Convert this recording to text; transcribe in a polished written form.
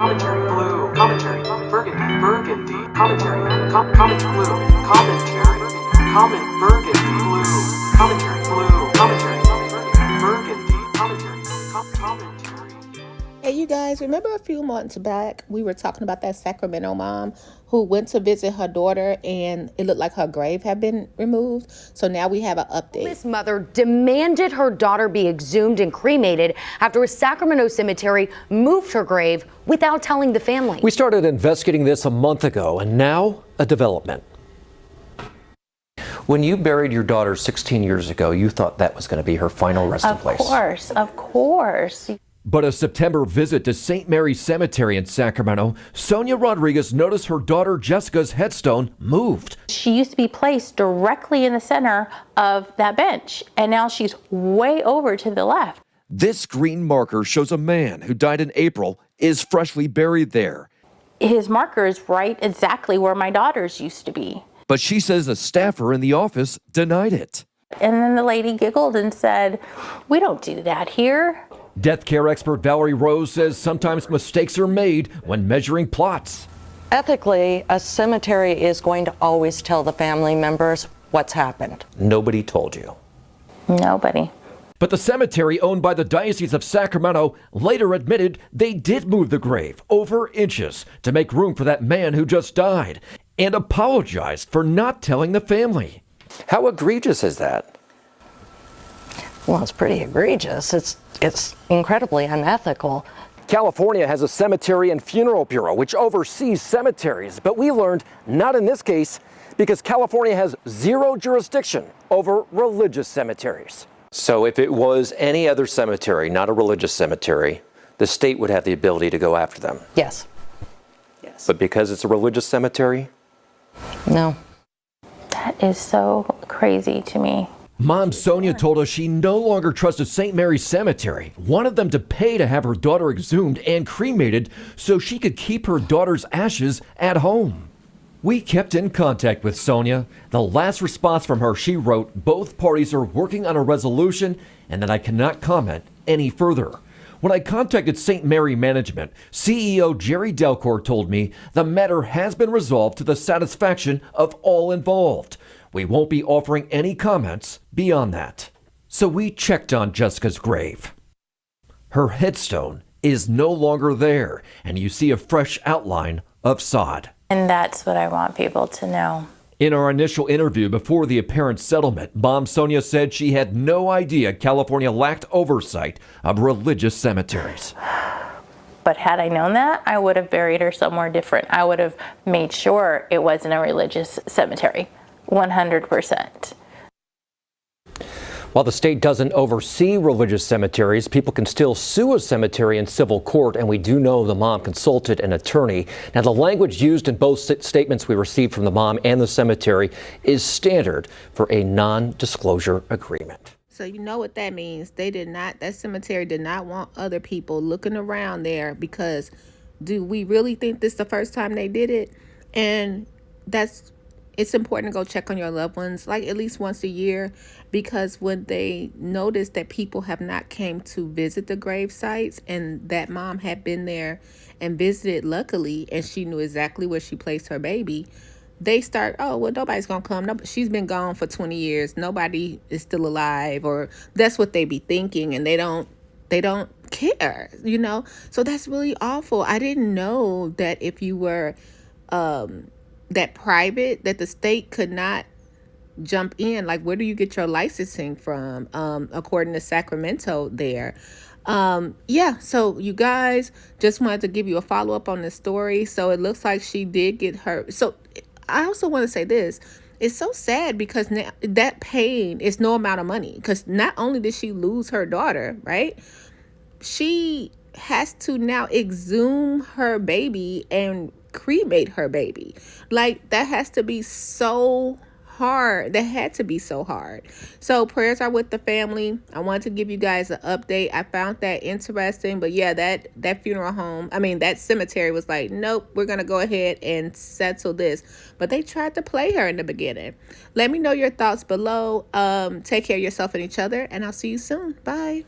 Commentary blue, commentary burgundy, commentary comment blue, commentary burgundy blue, commentary burgundy, commentary. Hey, you guys, remember a few months back we were talking about that Sacramento mom who went to visit her daughter and it looked like her grave had been removed? So now we have an update. This mother demanded her daughter be exhumed and cremated after a Sacramento cemetery moved her grave without telling the family. We started investigating this a month ago, and now a development. When you buried your daughter 16 years ago, you thought that was going to be her final resting place. Of course. But a September visit to St. Mary's Cemetery in Sacramento, Sonia Rodriguez noticed her daughter Jessica's headstone moved. She used to be placed directly in the center of that bench, and now she's way over to the left. This green marker shows a man who died in April is freshly buried there. His marker is right exactly where my daughter's used to be. But she says a staffer in the office denied it. And then the lady giggled and said, "We don't do that here." Death care expert Valerie Rose says sometimes mistakes are made when measuring plots. Ethically, a cemetery is going to always tell the family members what's happened. Nobody told you. Nobody. But the cemetery owned by the Diocese of Sacramento later admitted they did move the grave over inches to make room for that man who just died and apologized for not telling the family. How egregious is that? Well, it's pretty egregious. It's incredibly unethical. California has a cemetery and funeral bureau which oversees cemeteries, but we learned not in this case because California has zero jurisdiction over religious cemeteries. So if it was any other cemetery, not a religious cemetery, the state would have the ability to go after them. Yes. But because it's a religious cemetery? No. That is so crazy to me. Mom Sonia told us she no longer trusted St. Mary's Cemetery, wanted them to pay to have her daughter exhumed and cremated so she could keep her daughter's ashes at home. We kept in contact with Sonia. The last response from her, she wrote, "Both parties are working on a resolution and that I cannot comment any further." When I contacted St. Mary Management, CEO Jerry Delcourt told me the matter has been resolved to the satisfaction of all involved. We won't be offering any comments beyond that. So we checked on Jessica's grave. Her headstone is no longer there, and you see a fresh outline of sod. And that's what I want people to know. In our initial interview before the apparent settlement, Mom Sonia said she had no idea California lacked oversight of religious cemeteries. But had I known that, I would have buried her somewhere different. I would have made sure it wasn't a religious cemetery. 100%. While the state doesn't oversee religious cemeteries, people can still sue a cemetery in civil court, and we do know the mom consulted an attorney. Now, the language used in both statements we received from the mom and the cemetery is standard for a non-disclosure agreement. So you know what that means. That cemetery did not want other people looking around there because do we really think this is the first time they did it? And it's important to go check on your loved ones like at least once a year, because when they notice that people have not came to visit the grave sites and that mom had been there and visited luckily and she knew exactly where she placed her baby, they start, oh, well, nobody's gonna come. No, she's been gone for 20 years. Nobody is still alive, or that's what they be thinking, and they don't care, you know? So that's really awful. I didn't know that if you were that private, that the state could not jump in. Like, where do you get your licensing from? According to Sacramento there. So you guys, just wanted to give you a follow-up on this story. So it looks like she did get hurt. So I also want to say this. It's so sad because now that pain is no amount of money, because not only did she lose her daughter, right? She has to now exhume her baby and cremate her baby. Like, that has to be so hard. That had to be so hard. So prayers are with the family. I wanted to give you guys an update. I found that interesting, but yeah, that funeral home, that cemetery was like, nope, we're gonna go ahead and settle this. But they tried to play her in the beginning. Let me know your thoughts below. Take care of yourself and each other, and I'll see you soon. Bye.